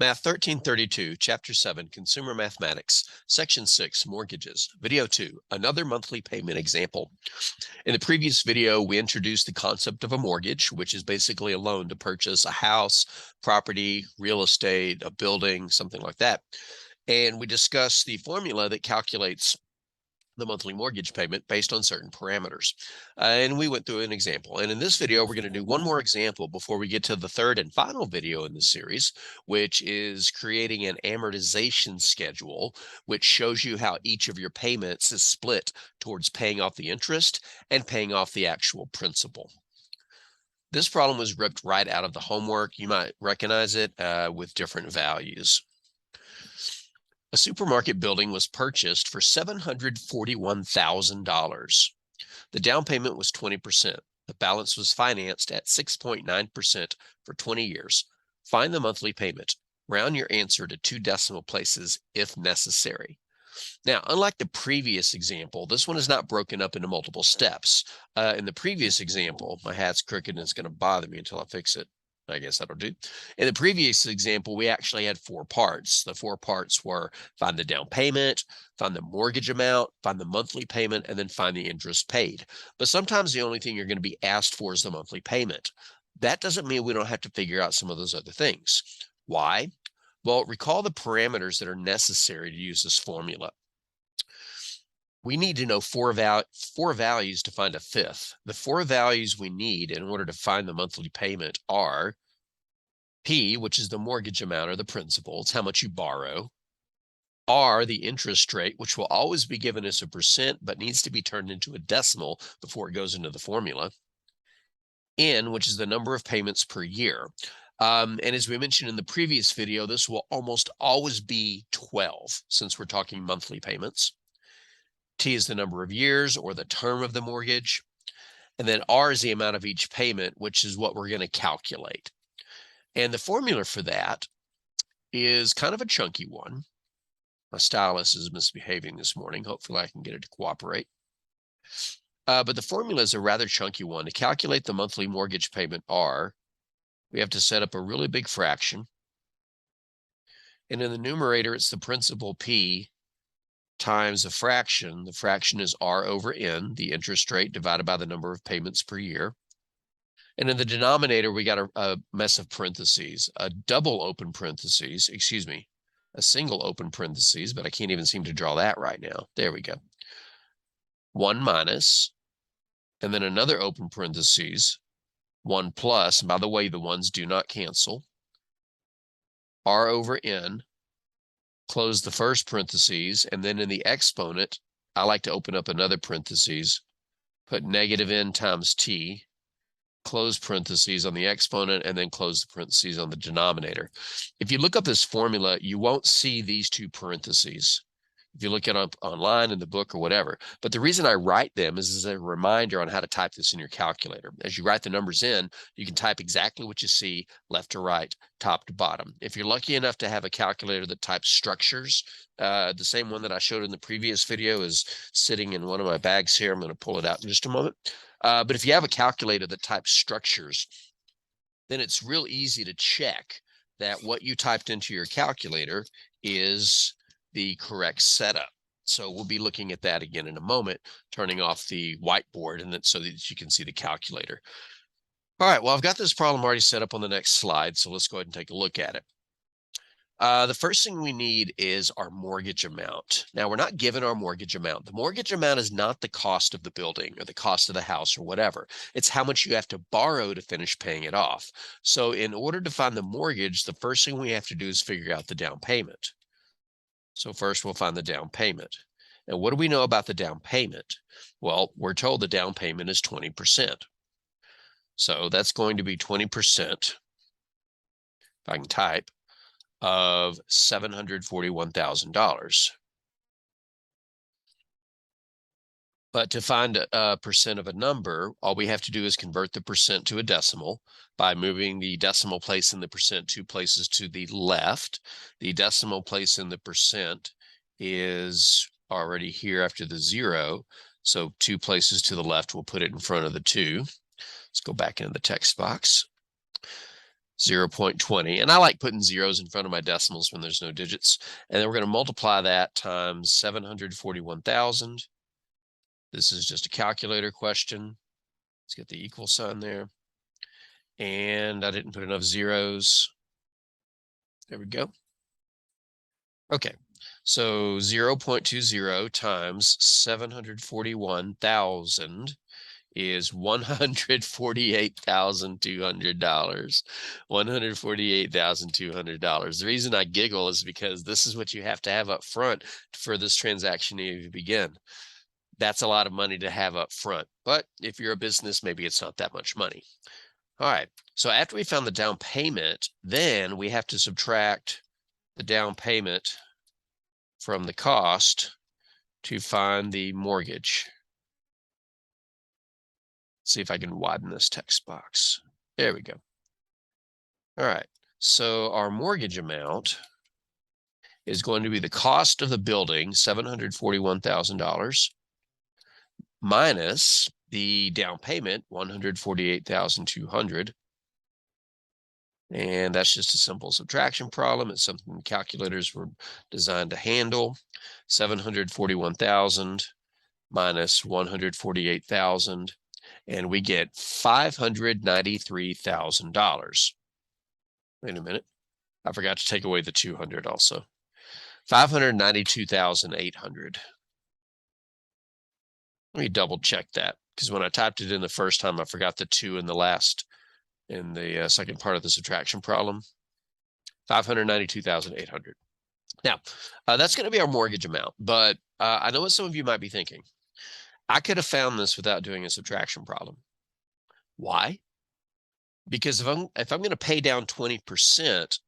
Math 1332, Chapter 7, Consumer Mathematics, Section 6, Mortgages, Video 2, Another Monthly Payment Example. In the previous video, we introduced the concept of a mortgage, which is basically a loan to purchase a house, property, real estate, a building, something like that. And we discussed the formula that calculates the monthly mortgage payment based on certain parameters. And we went through an example. And in this video, we're going to do one more example before we get to the third and final video in this series, which is creating an amortization schedule, which shows you how each of your payments is split towards paying off the interest and paying off the actual principal. This problem was ripped right out of the homework. You might recognize it with different values. A supermarket building was purchased for $741,000. The down payment was 20%. The balance was financed at 6.9% for 20 years. Find the monthly payment. Round your answer to 2 decimal places if necessary. Now, unlike the previous example, this one is not broken up into multiple steps. In the previous example, my hat's crooked and it's going to bother me until I fix it. I guess that'll do. In the previous example, we actually had 4 parts. The 4 parts were find the down payment, find the mortgage amount, find the monthly payment, and then find the interest paid. But sometimes the only thing you're going to be asked for is the monthly payment. That doesn't mean we don't have to figure out some of those other things. Why? Well, recall the parameters that are necessary to use this formula. We need to know four values to find a fifth. The 4 values we need in order to find the monthly payment are P, which is the mortgage amount or the principal, it's how much you borrow. R, the interest rate, which will always be given as a percent, but needs to be turned into a decimal before it goes into the formula. N, which is the number of payments per year. And as we mentioned in the previous video, this will almost always be 12 since we're talking monthly payments. T is the number of years or the term of the mortgage. And then R is the amount of each payment, which is what we're going to calculate. And the formula for that is kind of a chunky one. My stylus is misbehaving this morning. Hopefully I can get it to cooperate. But the formula is a rather chunky one. To calculate the monthly mortgage payment R, we have to set up a really big fraction. And in the numerator, it's the principal P times a fraction. The fraction is R over N, the interest rate divided by the number of payments per year. And in the denominator, we got a mess of parentheses, a double open parentheses, excuse me, a single open parentheses, but I can't even seem to draw that right now. There we go. 1 minus, and then another open parentheses, 1 plus, and by the way, the ones do not cancel, R over N, close the first parentheses, and then in the exponent, I like to open up another parentheses, put negative N times T, close parentheses on the exponent, and then close the parentheses on the denominator. If you look up this formula, you won't see these 2 parentheses if you look it up online in the book or whatever. But the reason I write them is as a reminder on how to type this in your calculator. As you write the numbers in, you can type exactly what you see, left to right, top to bottom. If you're lucky enough to have a calculator that types structures, the same one that I showed in the previous video is sitting in one of my bags here. I'm going to pull it out in just a moment. But if you have a calculator that types structures, then it's real easy to check that what you typed into your calculator is the correct setup. So we'll be looking at that again in a moment, turning off the whiteboard and then so that you can see the calculator. All right, well, I've got this problem already set up on the next slide, so let's go ahead and take a look at it. The first thing we need is our mortgage amount. Now, we're not given our mortgage amount. The mortgage amount is not the cost of the building or the cost of the house or whatever. It's how much you have to borrow to finish paying it off. So in order to find the mortgage, the first thing we have to do is figure out the down payment. So first we'll find the down payment. Now, what do we know about the down payment? Well, we're told the down payment is 20%. So that's going to be 20%, if I can type, of $741,000. But to find a percent of a number, all we have to do is convert the percent to a decimal by moving the decimal place in the percent 2 places to the left. The decimal place in the percent is already here after the 0. So 2 places to the left, we'll put it in front of the 2. Let's go back into the text box. 0.20. And I like putting zeros in front of my decimals when there's no digits. And then we're going to multiply that times 741,000. This is just a calculator question. Let's get the equal sign there. And I didn't put enough zeros. There we go. Okay, so 0.20 times 741,000 is $148,200. $148,200. The reason I giggle is because this is what you have to have up front for this transaction to begin. That's a lot of money to have up front. But if you're a business, maybe it's not that much money. All right, so after we found the down payment, then we have to subtract the down payment from the cost to find the mortgage. See if I can widen this text box. There we go. All right, so our mortgage amount is going to be the cost of the building, $741,000, minus the down payment, $148,200. And that's just a simple subtraction problem. It's something calculators were designed to handle. 741,000 minus 148,000, and we get $593,000. Wait a minute. I forgot to take away the 200 also. 592,800. Let me double check that, because when I typed it in the first time, I forgot the 2 in the second part of the subtraction problem. 592,800. Now, that's going to be our mortgage amount, but I know what some of you might be thinking. I could have found this without doing a subtraction problem. Why? Because if I'm going to pay down 20%,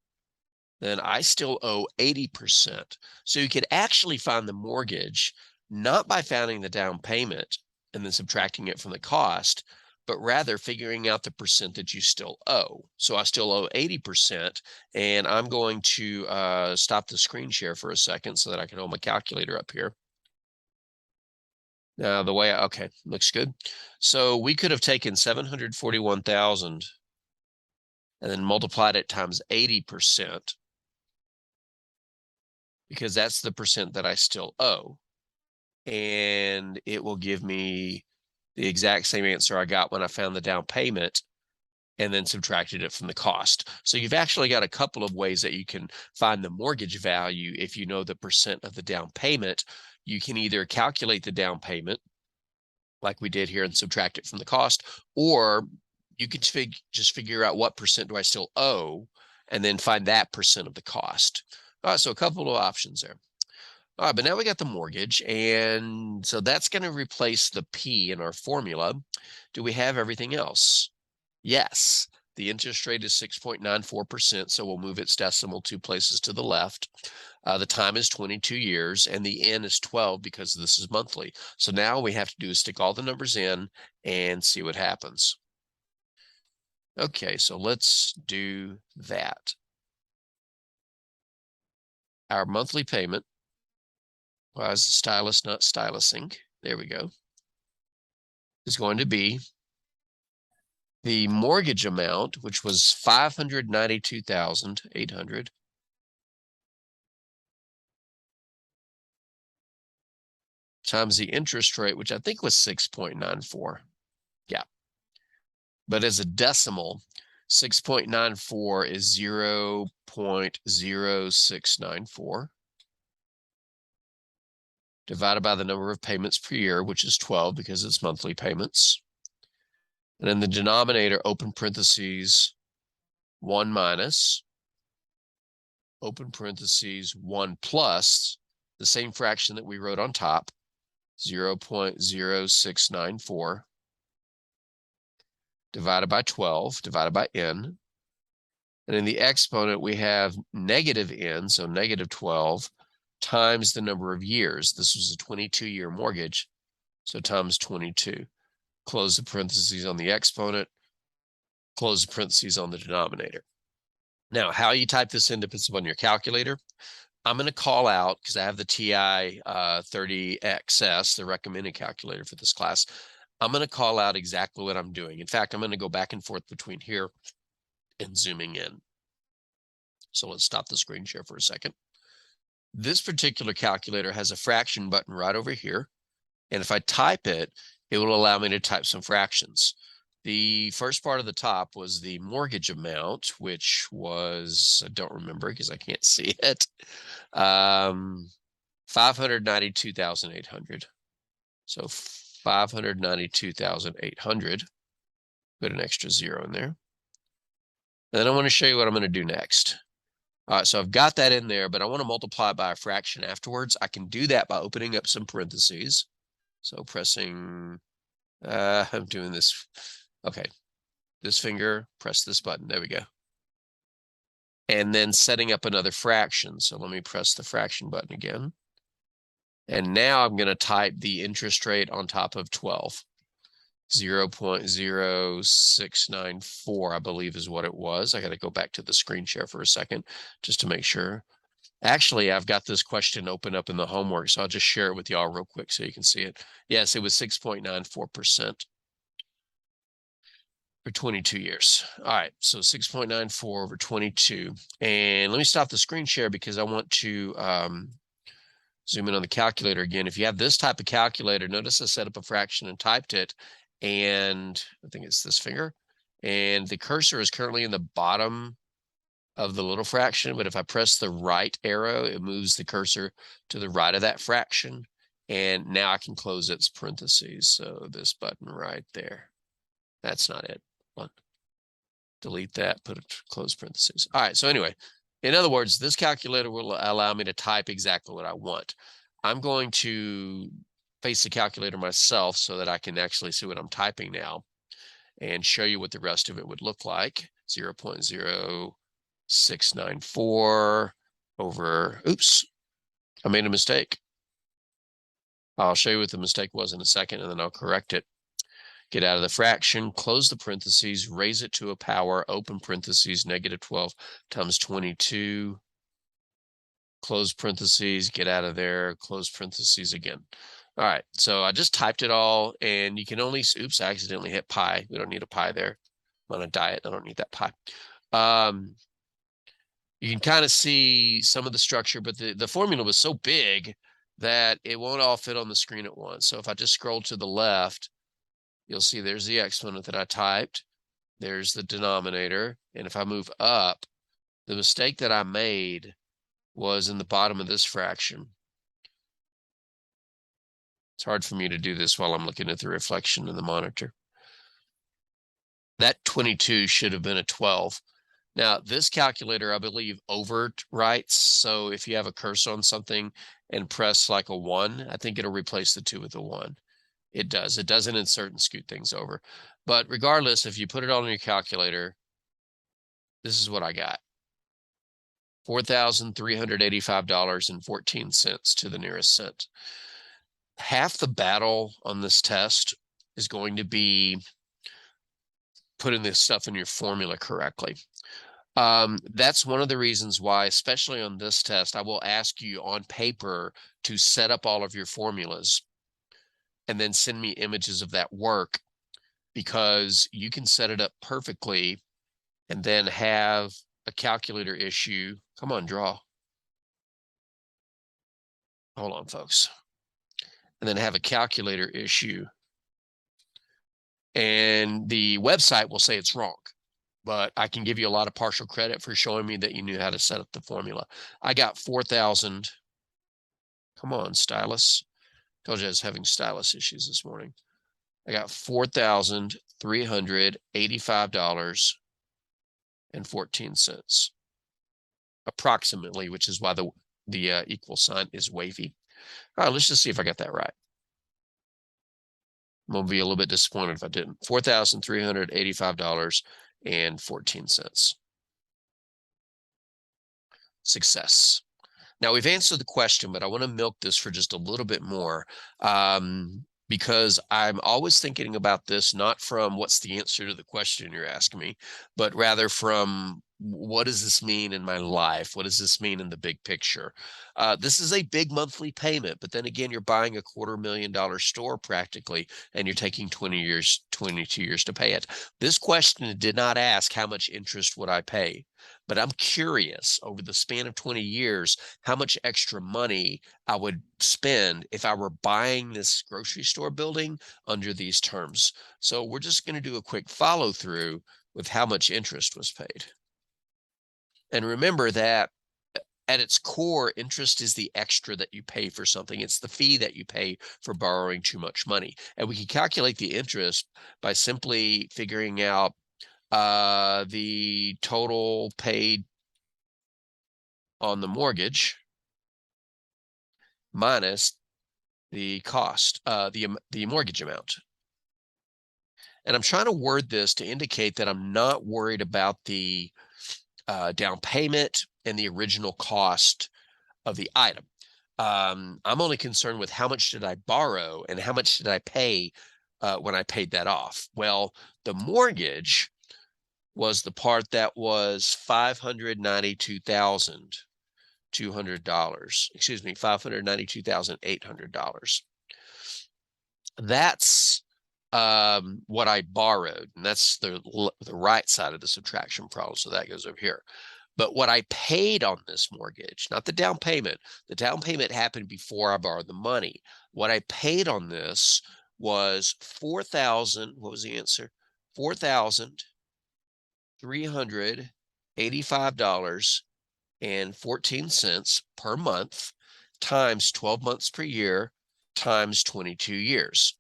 then I still owe 80%. So you could actually find the mortgage not by finding the down payment and then subtracting it from the cost, but rather figuring out the percent that you still owe. So I still owe 80%, and I'm going to stop the screen share for a second so that I can hold my calculator up here. Now the way, okay, looks good. So we could have taken 741,000 and then multiplied it times 80%, because that's the percent that I still owe. And it will give me the exact same answer I got when I found the down payment and then subtracted it from the cost. So you've actually got a couple of ways that you can find the mortgage value if you know the percent of the down payment. You can either calculate the down payment like we did here and subtract it from the cost, or you could just figure out what percent do I still owe and then find that percent of the cost. So a couple of options there. All right, but now we got the mortgage, and so that's going to replace the P in our formula. Do we have everything else? Yes. The interest rate is 6.94%, so we'll move its decimal 2 places to the left. The time is 22 years, and the N is 12 because this is monthly. So now we have to do is stick all the numbers in and see what happens. Okay, so let's do that. Our monthly payment, why is the stylus not stylusing? There we go. Is going to be the mortgage amount, which was 592,800, times the interest rate, which I think was 6.94. Yeah. But as a decimal, 6.94 is 0.0694 divided by the number of payments per year, which is 12 because it's monthly payments. And in the denominator, open parentheses, 1 minus, open parentheses, 1 plus, the same fraction that we wrote on top, 0.0694, divided by 12, divided by n. And in the exponent, we have negative n, so negative 12, times the number of years. This was a 22-year mortgage, so times 22. Close the parentheses on the exponent, close the parentheses on the denominator. Now, how you type this in depends upon your calculator. I'm going to call out, because I have the TI 30XS, the recommended calculator for this class. I'm going to call out exactly what I'm doing. In fact, I'm going to go back and forth between here and zooming in. So let's stop the screen share for a second. This particular calculator has a fraction button right over here. And if I type it, it will allow me to type some fractions. The first part of the top was the mortgage amount, which was, I don't remember because I can't see it, 592,800. So 592,800. Put an extra 0 in there. And then I want to show you what I'm going to do next. All right, so I've got that in there, but I want to multiply it by a fraction afterwards. I can do that by opening up some parentheses. So pressing, I'm doing this. Okay, this finger, press this button. There we go. And then setting up another fraction. So let me press the fraction button again. And now I'm going to type the interest rate on top of 12. 0.0694, I believe is what it was. I got to go back to the screen share for a second just to make sure. Actually, I've got this question open up in the homework, so I'll just share it with y'all real quick so you can see it. Yes, it was 6.94% for 22 years. All right, so 6.94 over 22. And let me stop the screen share because I want to zoom in on the calculator again. If you have this type of calculator, notice I set up a fraction and typed it, and I think it's this finger, and the cursor is currently in the bottom of the little fraction, but if I press the right arrow, it moves the cursor to the right of that fraction, and now I can close its parentheses. So this button right there, that's not it. Delete that, put it close parentheses. All right, so anyway, in other words, this calculator will allow me to type exactly what I want. I'm going to face the calculator myself so that I can actually see what I'm typing now and show you what the rest of it would look like. 0.0694 over, oops, I made a mistake. I'll show you what the mistake was in a second, and then I'll correct it. Get out of the fraction, close the parentheses, raise it to a power, open parentheses, -12 times 22, close parentheses, get out of there, close parentheses again. All right, so I just typed it all, and you can only, oops, I accidentally hit pi. We don't need a pi there. I'm on a diet, I don't need that pi. You can kind of see some of the structure, but the formula was so big that it won't all fit on the screen at once. So if I just scroll to the left, you'll see there's the exponent that I typed. There's the denominator. And if I move up, the mistake that I made was in the bottom of this fraction. It's hard for me to do this while I'm looking at the reflection in the monitor. That 22 should have been a 12. Now, this calculator, I believe, overwrites. So if you have a cursor on something and press like a 1, I think it'll replace the 2 with a 1. It does. It doesn't insert and scoot things over. But regardless, if you put it on your calculator, this is what I got. $4,385.14 to the nearest cent. Half the battle on this test is going to be putting this stuff in your formula correctly. That's one of the reasons why, especially on this test, I will ask you on paper to set up all of your formulas and then send me images of that work, because you can set it up perfectly and then have a calculator issue. Come on, draw. Hold on, folks. And then have a calculator issue. And the website will say it's wrong, but I can give you a lot of partial credit for showing me that you knew how to set up the formula. I got 4,000. Come on, stylus. Told you I was having stylus issues this morning. I got $4,385.14 approximately, which is why the equal sign is wavy. All right, let's just see if I got that right. I'm gonna be a little bit disappointed if I didn't. $4,385.14. Success. Now we've answered the question, but I want to milk this for just a little bit more, because I'm always thinking about this, not from what's the answer to the question you're asking me, but rather from what does this mean in my life? What does this mean in the big picture? This is a big monthly payment, but then again, you're buying a $250,000 store practically, and you're taking 22 years to pay it. This question did not ask how much interest would I pay, but I'm curious over the span of 20 years, how much extra money I would spend if I were buying this grocery store building under these terms. So we're just going to do a quick follow through with how much interest was paid. And remember that at its core, interest is the extra that you pay for something. It's the fee that you pay for borrowing too much money. And we can calculate the interest by simply figuring out the total paid on the mortgage minus the cost, the mortgage amount. And I'm trying to word this to indicate that I'm not worried about the down payment and the original cost of the item. I'm only concerned with how much did I borrow and how much did I pay when I paid that off. Well, the mortgage was the part that was $592,200. Excuse me, $592,800. That's what I borrowed, and that's the right side of the subtraction problem. So that goes over here. But what I paid on this mortgage, not the down payment happened before I borrowed the money. What I paid on this was what was the answer? $4,385.14 per month times 12 months per year times 22 years.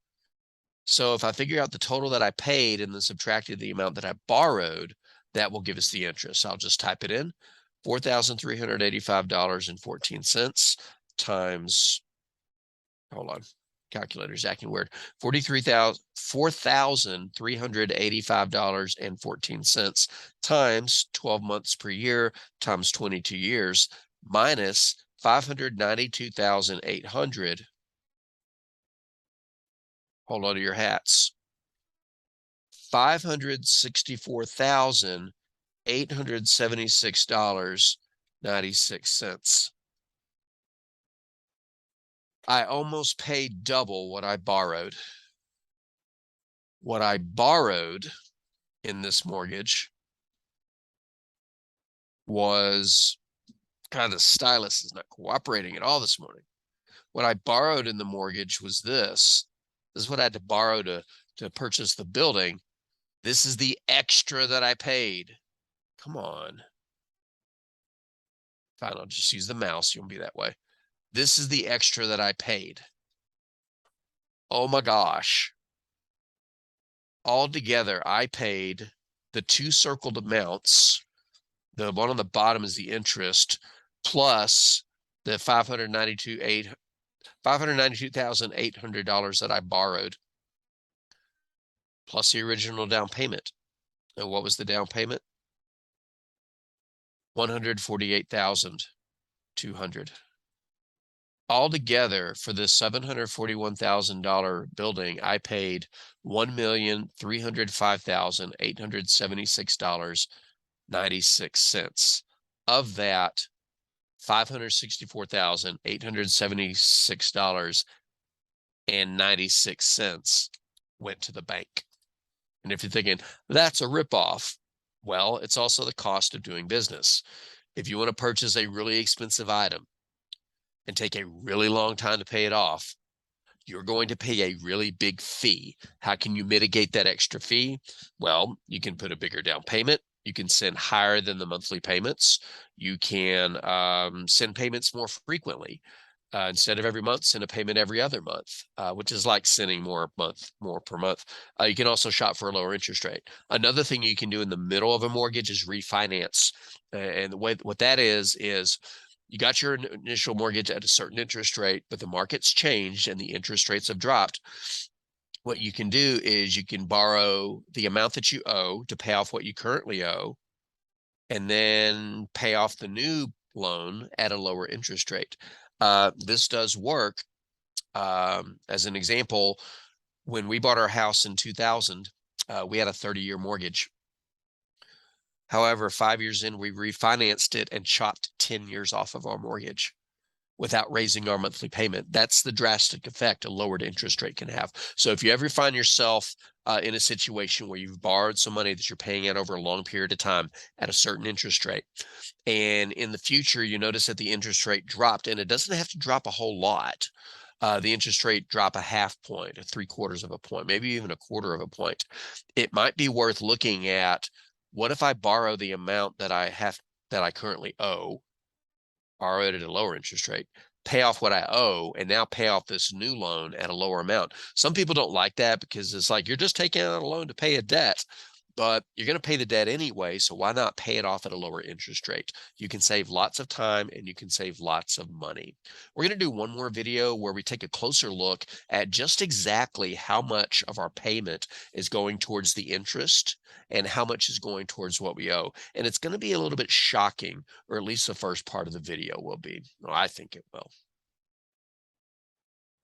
So if I figure out the total that I paid and then subtracted the amount that I borrowed, that will give us the interest. I'll just type it in, $4,385.14 times, hold on, calculator's acting weird, $4,385.14 times 12 months per year times 22 years minus 592,800. Hold on to your hats. $564,876.96. I almost paid double what I borrowed. What I borrowed in this mortgage was, God, the stylus is not cooperating at all this morning. What I borrowed in the mortgage was this. This is what I had to borrow to purchase the building. This is the extra that I paid. Come on. Fine, I'll just use the mouse. You won't be that way. This is the extra that I paid. Oh my gosh. Altogether, I paid the two circled amounts. The one on the bottom is the interest plus the $592,800 that I borrowed, plus the original down payment. And what was the down payment? $148,200. Altogether, for this $741,000 building, I paid $1,305,876.96. Of that, $564,876.96 went to the bank. And if you're thinking, that's a ripoff, well, it's also the cost of doing business. If you want to purchase a really expensive item and take a really long time to pay it off, you're going to pay a really big fee. How can you mitigate that extra fee? Well, you can put a bigger down payment. You can send higher than the monthly payments. You can send payments more frequently. Instead of every month, send a payment every other month, which is like sending more per month. You can also shop for a lower interest rate. Another thing you can do in the middle of a mortgage is refinance. And the way what that is you got your initial mortgage at a certain interest rate, but the market's changed and the interest rates have dropped. What you can do is you can borrow the amount that you owe to pay off what you currently owe, and then pay off the new loan at a lower interest rate. This does work. As an example, when we bought our house in 2000, we had a 30-year mortgage. However, 5 years in, we refinanced it and chopped 10 years off of our mortgage without raising our monthly payment. That's the drastic effect a lowered interest rate can have. So if you ever find yourself in a situation where you've borrowed some money that you're paying out over a long period of time at a certain interest rate, and in the future you notice that the interest rate dropped, and it doesn't have to drop a whole lot. The interest rate drop a half point, or 3/4 of a point, maybe even a quarter of a point. It might be worth looking at, what if I borrow the amount that I currently owe, borrow it at a lower interest rate, pay off what I owe, and now pay off this new loan at a lower amount. Some people don't like that because it's like you're just taking out a loan to pay a debt, but you're going to pay the debt anyway. So why not pay it off at a lower interest rate? You can save lots of time and you can save lots of money. We're going to do one more video where we take a closer look at just exactly how much of our payment is going towards the interest and how much is going towards what we owe. And it's going to be a little bit shocking, or at least the first part of the video will be. Well, I think it will.